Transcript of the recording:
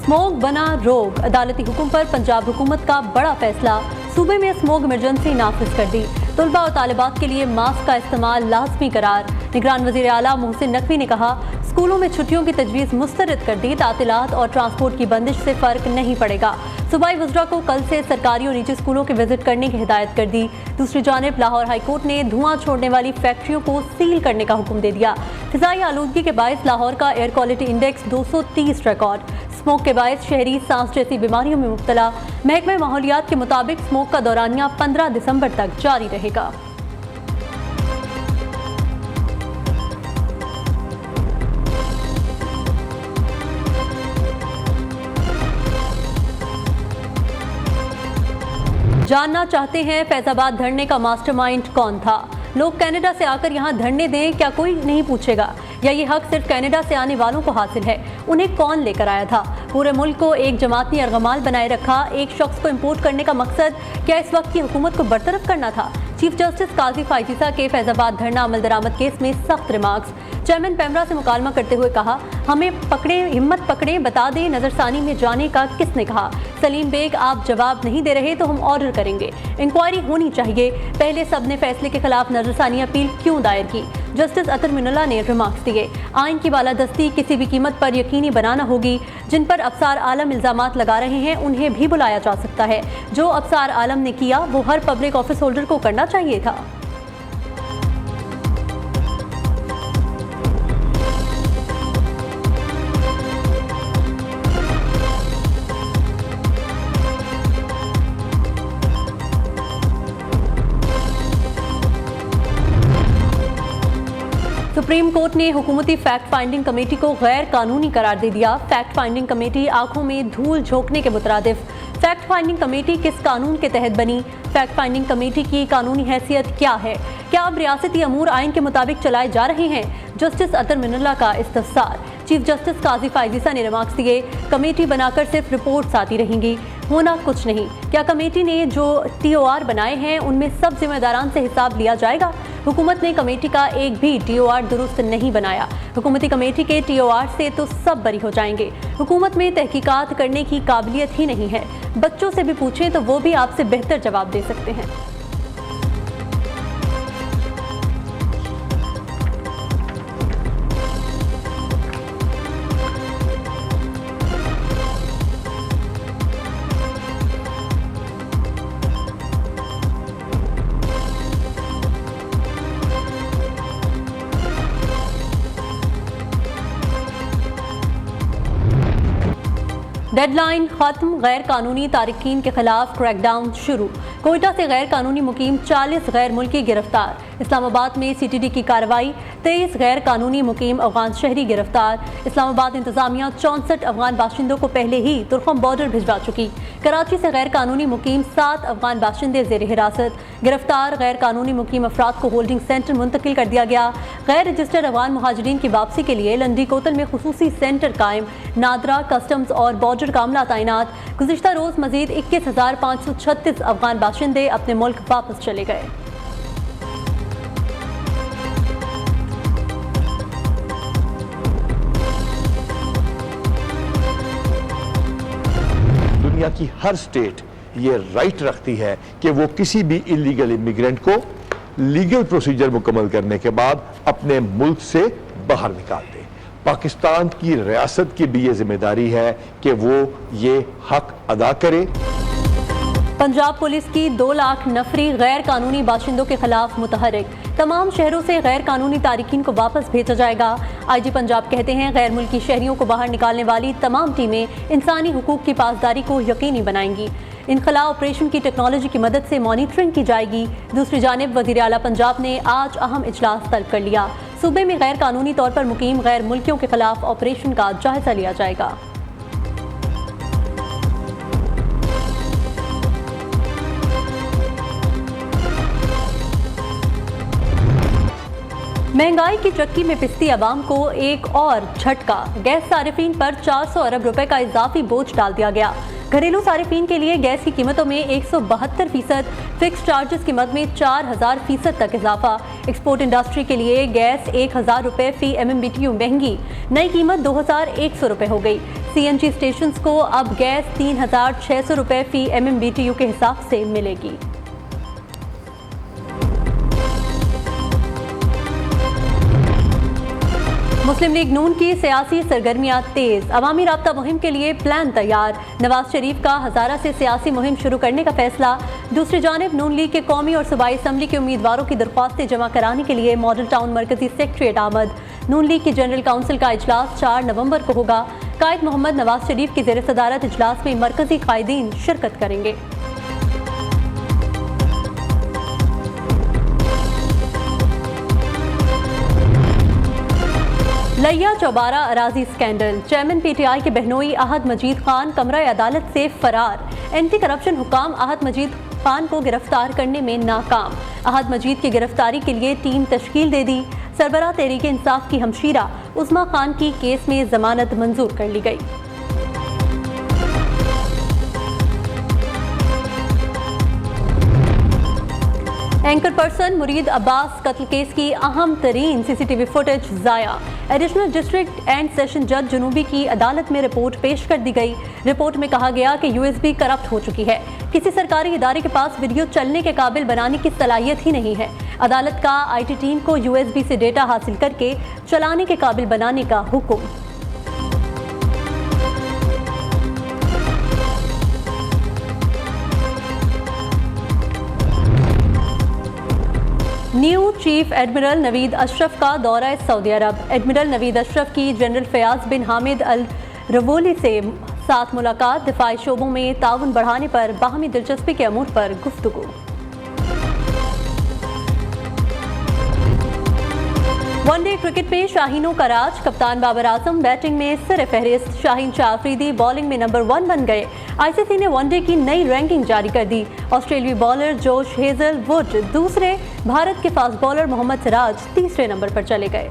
Smog बना रोग, अदालती हुक्म पर पंजाब हुकूमत का बड़ा फैसला, सूबे में स्मोग इमरजेंसी नाफिज कर दी। तुलबा और तालिबात के लिए मास्क का इस्तेमाल लाजमी करार। निगरान वज़ीर आला मोहसिन नकवी ने कहा, स्कूलों में छुट्टियों की तजवीज़ मुस्तरद कर दी, तातीलात और ट्रांसपोर्ट की बंदिश से फ़र्क नहीं पड़ेगा। सूबाई वज़रा को कल से सरकारी और निजी स्कूलों के विजिट करने की हिदायत कर दी। दूसरी जानिब लाहौर हाईकोर्ट ने धुआं छोड़ने वाली फैक्ट्रियों को सील करने का हुक्म दे दिया। फिजाई आलूदगी के बायस लाहौर का air quality index 230 record. Smoke के बायस शहरी सांस जैसी बीमारियों में मुब्तला। महकमे माहौलियात के मुताबिक स्मोक का दौरानिया 15 दिसंबर तक जारी रहेगा। जानना चाहते हैं फैजाबाद धरने का मास्टरमाइंड कौन था? लोग कनाडा से आकर यहाँ धरने दें, क्या कोई नहीं पूछेगा? या ये हक सिर्फ कनाडा से आने वालों को हासिल है? उन्हें कौन लेकर आया था? पूरे मुल्क को एक जमाती अर्गमाल बनाए रखा। एक शख्स को इम्पोर्ट करने का मकसद क्या इस वक्त की हुकूमत को बरतरफ करना था? चीफ जस्टिस काजी फाइजीसा के फैजाबाद धरना अमल दरामद केस में सख्त रिमार्क्स। चेयरमैन पैमरा से मुकालमा करते हुए कहा, हमें पकड़े, हिम्मत पकड़े, बता दें नजरसानी में जाने का किसने कहा? सलीम बेग, आप जवाब नहीं दे रहे तो हम ऑर्डर करेंगे। इंक्वायरी होनी चाहिए। पहले सबने फैसले के खिलाफ नजरसानी अपील क्यों दायर की? जस्टिस अतर मिनुल्लाह ने रिमार्क्स दिए, आइन की बालादस्ती किसी भी कीमत पर यकीनी बनाना होगी। जिन पर अफसार आलम इल्जामात लगा रहे हैं उन्हें भी बुलाया जा सकता है। जो अफसार आलम ने किया वो हर पब्लिक ऑफिस होल्डर को करना चाहिए था। सुप्रीम कोर्ट ने हुकूमती फैक्ट फाइंडिंग कमेटी को गैर कानूनी करार दे दिया। फैक्ट फाइंडिंग कमेटी आंखों में धूल झोंकने के मुतरादिफ। फैक्ट फाइंडिंग कमेटी किस कानून के तहत बनी? फैक्ट फाइंडिंग कमेटी की कानूनी हैसियत क्या है? क्या अब रियासती अमूर आइन के मुताबिक चलाए जा रहे हैं? जस्टिस अतर मिनुल्लाह का इस्तफसार। चीफ जस्टिस काजी फाइजीसा ने रिमार्क्स दिए, कमेटी बनाकर सिर्फ रिपोर्ट्स आती रहेंगी, होना कुछ नहीं। क्या कमेटी ने जो TOR बनाए हैं उनमें सब जिम्मेदारान से हिसाब लिया जाएगा? हुकूमत ने कमेटी का एक भी TOR दुरुस्त नहीं बनाया। हुकूमती कमेटी के TOR से तो सब बरी हो जाएंगे। हुकूमत में तहकीकात करने की काबिलियत ही नहीं है। बच्चों से भी पूछें तो वो भी आपसे बेहतर जवाब दे सकते हैं। डेडलाइन खत्म, गैर कानूनी तारिकीन के खिलाफ क्रैकडाउन शुरू। कोयटा से गैर कानूनी मुकीम 40 गैर मुल्की गिरफ्तार। इस्लामाबाद में CTD की कार्रवाई, 23 गैर कानूनी मुकीम अफगान शहरी गिरफ्तार। इस्लामाबाद इंतजामिया 64 अफगान बाशिंदों को पहले ही तुर्खम बॉर्डर भिजवा चुकी। कराची से गैर कानूनी मुकीम 7 अफगान बाशिंदे जेर हिरासत। गिरफ्तार गैर कानूनी मुकीम अफराद को होल्डिंग सेंटर मुंतकिल कर दिया गया। गैर रजिस्टर्ड अफगान मुहाजिरीन की वापसी के लिए लंडी कोतल में खुसूसी सेंटर कायम। नादरा, कस्टम्स और बॉर्डर का अमला तैनात। गुज़िश्ता रोज मजीद 21,536 अफगान बाशिंदे अपने मुल्क वापस चले गए। दुनिया की हर स्टेट ये राइट रखती है कि वो किसी भी इलीगल इमिग्रेंट को लीगल प्रोसीजर मुकम्मल करने के बाद अपने मुल्क से बाहर निकाल दे। पाकिस्तान की रियासत की भी ये जिम्मेदारी है कि वो ये हक अदा करे। पंजाब पुलिस की 2 लाख नफरी गैर कानूनी बाशिंदों के खिलाफ मुतहरिक। तमाम शहरों से गैर कानूनी तारिकीन को वापस भेजा जाएगा। IG पंजाब कहते हैं, गैर मुल्की शहरियों को बाहर निकालने वाली तमाम टीमें इंसानी हुकूक की पासदारी को यकीनी बनाएंगी। इनखला ऑपरेशन की टेक्नोलॉजी की मदद से मॉनिटरिंग की जाएगी। दूसरी जानिब वज़ीर आला पंजाब ने आज अहम इजलास तलब कर लिया। सूबे में गैर कानूनी तौर पर मुकीम गैर मुल्कियों के खिलाफ ऑपरेशन का जायजा लिया जाएगा। महंगाई की चक्की में पिसती अवाम को एक और झटका। गैस सारिफीन पर 400 अरब रुपए का इजाफी बोझ डाल दिया गया। घरेलू सारिफीन के लिए गैस की कीमतों में 172%, फिक्स चार्जेस कीमत में 4000% तक इजाफा। एक्सपोर्ट इंडस्ट्री के लिए गैस 1000 रुपए फी MMBTU महंगी, नई कीमत 2100 रुपए हो गई। सीएनजी स्टेशंस को अब गैस 3,600 रुपये फी MMBTU के हिसाब से मिलेगी। मुस्लिम लीग नून की सियासी सरगर्मियां तेज, अवामी राब्ता मुहिम के लिए प्लान तैयार। नवाज शरीफ का हजारा से सियासी मुहिम शुरू करने का फैसला। दूसरी जानिब नून लीग के कौमी और सूबाई असम्बली के उम्मीदवारों की दरख्वास्तें जमा कराने के लिए मॉडल टाउन मरकजी सेक्रेटरीट आमद। नून लीग की जनरल काउंसिल का इजलास 4 नवंबर को होगा। कायद मोहम्मद नवाज शरीफ की ज़ेर सदारत इजलास में मरकजी कायदीन शिरकत करेंगे। लिया चौबारा अराजी स्कैंडल, चेयरमैन PTI के बहनोई अहद मजीद खान कमरा अदालत से फरार। एंटी करप्शन हुकाम अहद मजीद खान को गिरफ्तार करने में नाकाम। अहद मजीद की गिरफ्तारी के लिए टीम तश्कील दे दी। सरबराह तहरीक इंसाफ की हमशीरा उस्मा खान की केस में जमानत मंजूर कर ली गई। एंकर पर्सन मुरीद अब्बास कत्ल केस की अहम तरीन CCTV फुटेज जाया। एडिशनल डिस्ट्रिक्ट एंड सेशन जज जुनूबी की अदालत में रिपोर्ट पेश कर दी गई। रिपोर्ट में कहा गया कि USB करप्ट हो चुकी है। किसी सरकारी इदारे के पास वीडियो चलने के काबिल बनाने की सलाहियत ही नहीं है। अदालत का IT टीम को USB से डेटा हासिल करके चलाने के काबिल बनाने का हुक्म। New chief admiral Naveed Ashraf का दौरा सऊदी अरब। एडमिरल नवीद अशरफ की जनरल फयाज बिन हामिद अल रवोली से साथ मुलाकात। दिफाई शोबों में ताउन बढ़ाने पर बाहमी दिलचस्पी के अमूर पर गुफ्तगू। वनडे क्रिकेट में शाहीनों का राज, कप्तान बाबर आजम बैटिंग में सिर फहरिस्त। शाहीन शाह अफरीदी बॉलिंग में नंबर 1 बन गए। ICC ने वनडे की नई रैंकिंग जारी कर दी। ऑस्ट्रेलियाई बॉलर जोश हेजलवुड दूसरे, भारत के फास्ट बॉलर मोहम्मद सिराज तीसरे नंबर पर चले गए।